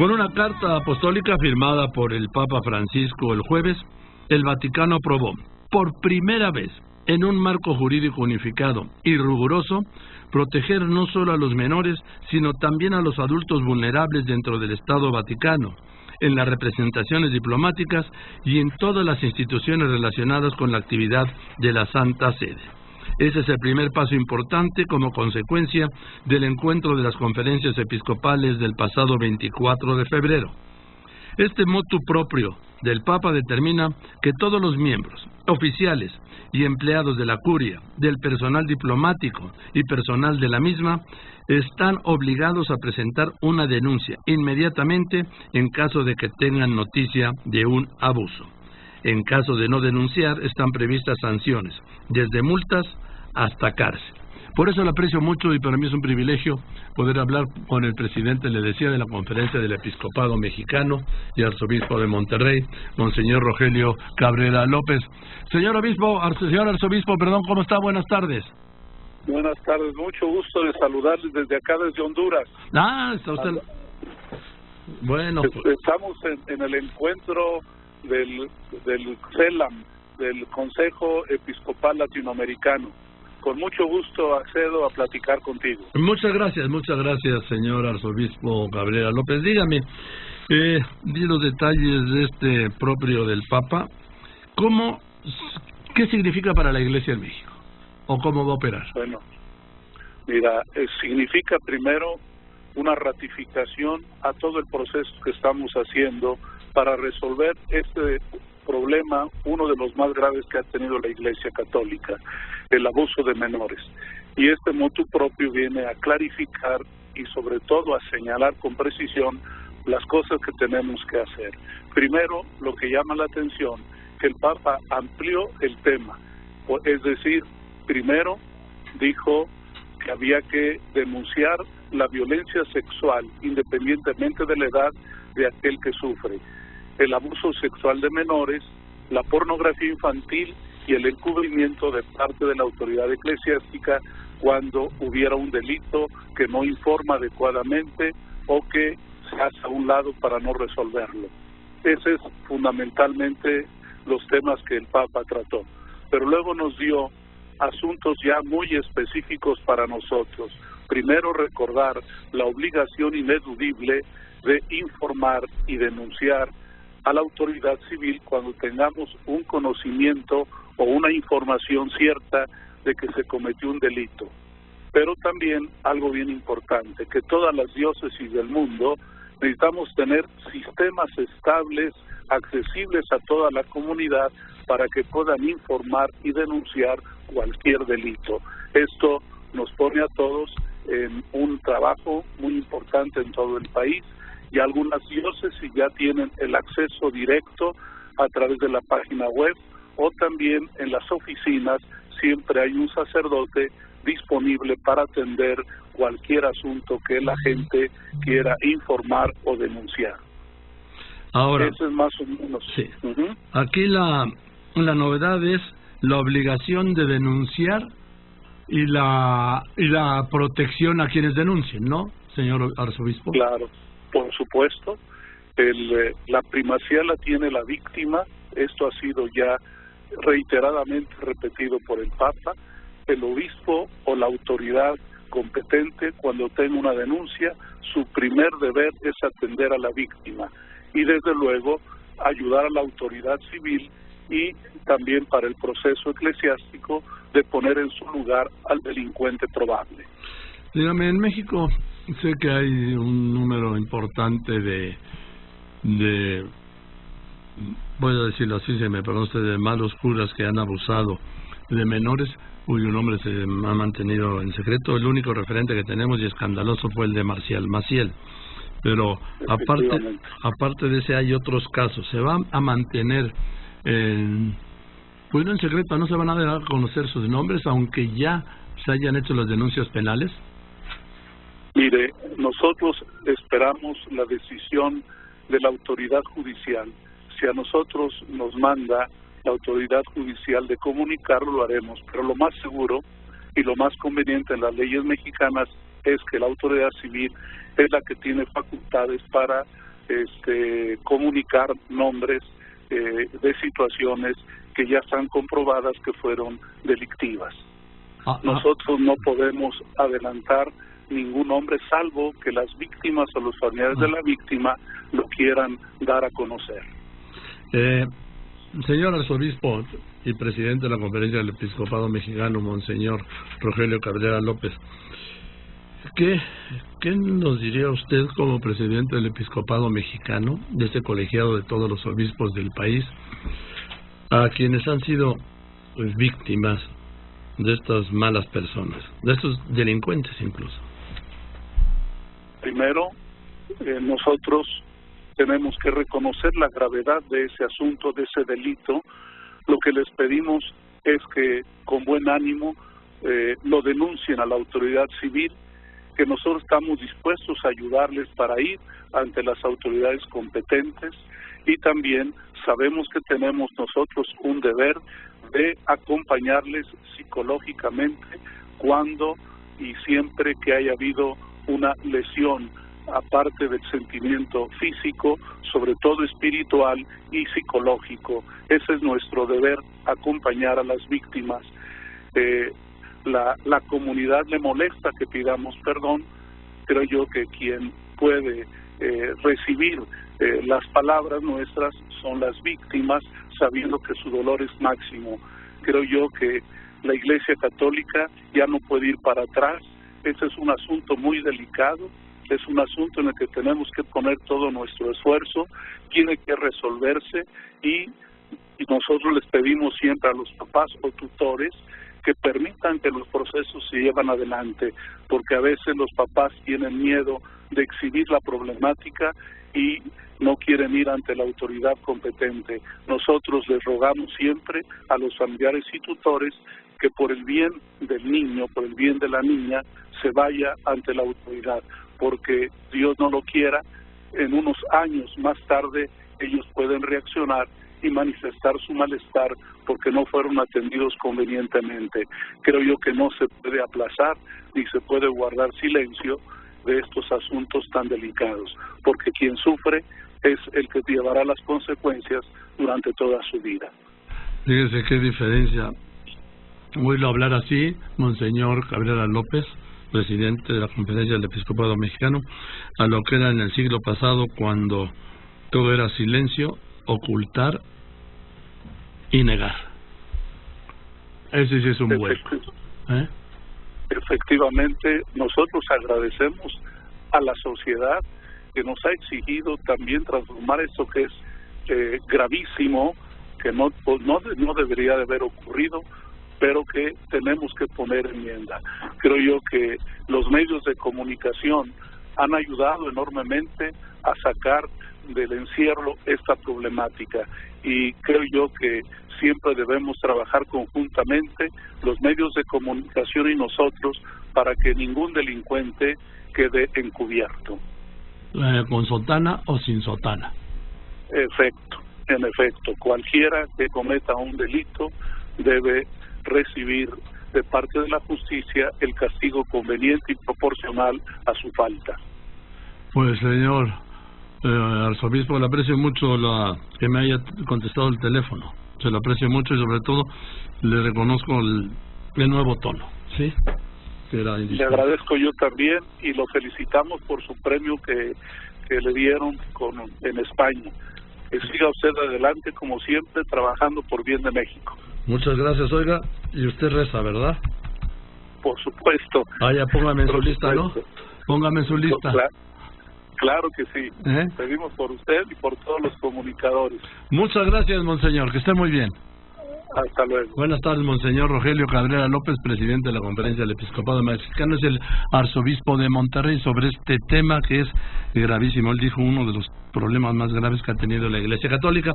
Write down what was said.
Con una carta apostólica firmada por el Papa Francisco el jueves, el Vaticano aprobó, por primera vez, en un marco jurídico unificado y riguroso, proteger no solo a los menores, sino también a los adultos vulnerables dentro del Estado Vaticano, en las representaciones diplomáticas y en todas las instituciones relacionadas con la actividad de la Santa Sede. Ese es el primer paso importante como consecuencia del encuentro de las conferencias episcopales del pasado 24 de febrero. Este motu proprio del Papa determina que todos los miembros, oficiales y empleados de la curia, del personal diplomático y personal de la misma, están obligados a presentar una denuncia inmediatamente en caso de que tengan noticia de un abuso. En caso de no denunciar, están previstas sanciones, desde multas hasta cárcel. Por eso lo aprecio mucho y para mí es un privilegio poder hablar con el presidente, le decía, de la Conferencia del Episcopado Mexicano y Arzobispo de Monterrey, Monseñor Rogelio Cabrera López. Señor arzobispo, ¿cómo está? Buenas tardes. Buenas tardes, mucho gusto de saludarles desde acá, desde Honduras. Está usted... Bueno, estamos en el encuentro del CELAM, del Consejo Episcopal Latinoamericano. Con mucho gusto accedo a platicar contigo. Muchas gracias, señor arzobispo Cabrera López. Dígame, di los detalles de este propio del Papa. ¿Qué significa para la Iglesia en México? ¿O cómo va a operar? Bueno, mira, significa primero una ratificación a todo el proceso que estamos haciendo para resolver este problema, uno de los más graves que ha tenido la Iglesia Católica, el abuso de menores. Y este motu propio viene a clarificar y sobre todo a señalar con precisión las cosas que tenemos que hacer. Primero, lo que llama la atención, que el Papa amplió el tema, es decir, primero dijo que había que denunciar la violencia sexual independientemente de la edad de aquel que sufre, el abuso sexual de menores, la pornografía infantil y el encubrimiento de parte de la autoridad eclesiástica cuando hubiera un delito que no informa adecuadamente o que se hace a un lado para no resolverlo. Ese es fundamentalmente los temas que el Papa trató. Pero luego nos dio asuntos ya muy específicos para nosotros. Primero, recordar la obligación ineludible de informar y denunciar a la autoridad civil cuando tengamos un conocimiento o una información cierta de que se cometió un delito. Pero también algo bien importante, que todas las diócesis del mundo necesitamos tener sistemas estables, accesibles a toda la comunidad para que puedan informar y denunciar cualquier delito. Esto nos pone a todos en un trabajo muy importante en todo el país y algunas diócesis ya tienen el acceso directo a través de la página web o también en las oficinas siempre hay un sacerdote disponible para atender cualquier asunto que la gente quiera informar o denunciar. Ahora, eso es más o menos. Sí. Aquí la novedad es la obligación de denunciar y la protección a quienes denuncien, ¿no, señor arzobispo? Claro, por supuesto. La primacía la tiene la víctima. Esto ha sido ya reiteradamente repetido por el Papa. El obispo o la autoridad competente, cuando tenga una denuncia, su primer deber es atender a la víctima y desde luego ayudar a la autoridad civil y también para el proceso eclesiástico de poner en su lugar al delincuente probable. Dígame, en México sé que hay un número importante de voy a decirlo así, se me perdona usted, de malos curas que han abusado de menores cuyo nombre se ha mantenido en secreto. El único referente que tenemos y escandaloso fue el de Marcial Maciel. Pero aparte de ese hay otros casos. ¿Se va a mantener pues no en secreto, no se van a dar a conocer sus nombres aunque ya se hayan hecho las denuncias penales? Mire, nosotros esperamos la decisión de la autoridad judicial. Si a nosotros nos manda la autoridad judicial de comunicarlo, lo haremos, pero lo más seguro y lo más conveniente en las leyes mexicanas es que la autoridad civil es la que tiene facultades para comunicar nombres de situaciones que ya están comprobadas que fueron delictivas. Nosotros no podemos adelantar ningún nombre, salvo que las víctimas o los familiares de la víctima lo quieran dar a conocer. Señor arzobispo y presidente de la Conferencia del Episcopado Mexicano, Monseñor Rogelio Cabrera López, ¿qué nos diría usted como presidente del Episcopado Mexicano, de este colegiado de todos los obispos del país, a quienes han sido víctimas de estas malas personas, de estos delincuentes incluso? Primero, nosotros tenemos que reconocer la gravedad de ese asunto, de ese delito. Lo que les pedimos es que con buen ánimo lo denuncien a la autoridad civil, que nosotros estamos dispuestos a ayudarles para ir ante las autoridades competentes, y también sabemos que tenemos nosotros un deber de acompañarles psicológicamente cuando y siempre que haya habido una lesión, aparte del sentimiento físico, sobre todo espiritual y psicológico. Ese es nuestro deber, acompañar a las víctimas. La comunidad le molesta que pidamos perdón. Creo yo que quien puede recibir las palabras nuestras son las víctimas, sabiendo que su dolor es máximo. Creo yo que la Iglesia Católica ya no puede ir para atrás. Ese es un asunto muy delicado, es un asunto en el que tenemos que poner todo nuestro esfuerzo, tiene que resolverse, y nosotros les pedimos siempre a los papás o tutores que permitan que los procesos se lleven adelante, porque a veces los papás tienen miedo de exhibir la problemática y no quieren ir ante la autoridad competente. Nosotros les rogamos siempre a los familiares y tutores que por el bien del niño, por el bien de la niña, se vaya ante la autoridad, porque Dios no lo quiera, en unos años más tarde ellos pueden reaccionar y manifestar su malestar porque no fueron atendidos convenientemente. Creo yo que no se puede aplazar ni se puede guardar silencio de estos asuntos tan delicados, porque quien sufre es el que llevará las consecuencias durante toda su vida. Fíjese qué diferencia oírlo hablar así, Monseñor Cabrera López, presidente de la Conferencia del Episcopado Mexicano, a lo que era en el siglo pasado, cuando todo era silencio, ocultar y negar. Ese sí es un vuelco. Efectivamente, nosotros agradecemos a la sociedad que nos ha exigido también transformar esto que es gravísimo, que no debería de haber ocurrido, pero que tenemos que poner enmienda. Creo yo que los medios de comunicación han ayudado enormemente a sacar del encierro esta problemática, y creo yo que siempre debemos trabajar conjuntamente, los medios de comunicación y nosotros, para que ningún delincuente quede encubierto. ¿Con sotana o sin sotana? En efecto, cualquiera que cometa un delito debe recibir de parte de la justicia el castigo conveniente y proporcional a su falta. Pues señor arzobispo, le aprecio mucho que me haya contestado el teléfono, se lo aprecio mucho, y sobre todo le reconozco el nuevo tono, ¿sí? Le agradezco yo también, y lo felicitamos por su premio que le dieron en España. Que siga usted adelante, como siempre, trabajando por bien de México. Muchas gracias. Oiga, y usted reza, ¿verdad? Por supuesto. Ya póngame en su lista, ¿no? Póngame en su lista. Claro que sí. Pedimos por usted y por todos los comunicadores. Muchas gracias, monseñor. Que esté muy bien. Hasta luego. Buenas tardes, Monseñor Rogelio Cabrera López, presidente de la Conferencia del Episcopado Mexicano. Es el arzobispo de Monterrey, sobre este tema que es gravísimo. Él dijo uno de los problemas más graves que ha tenido la Iglesia Católica.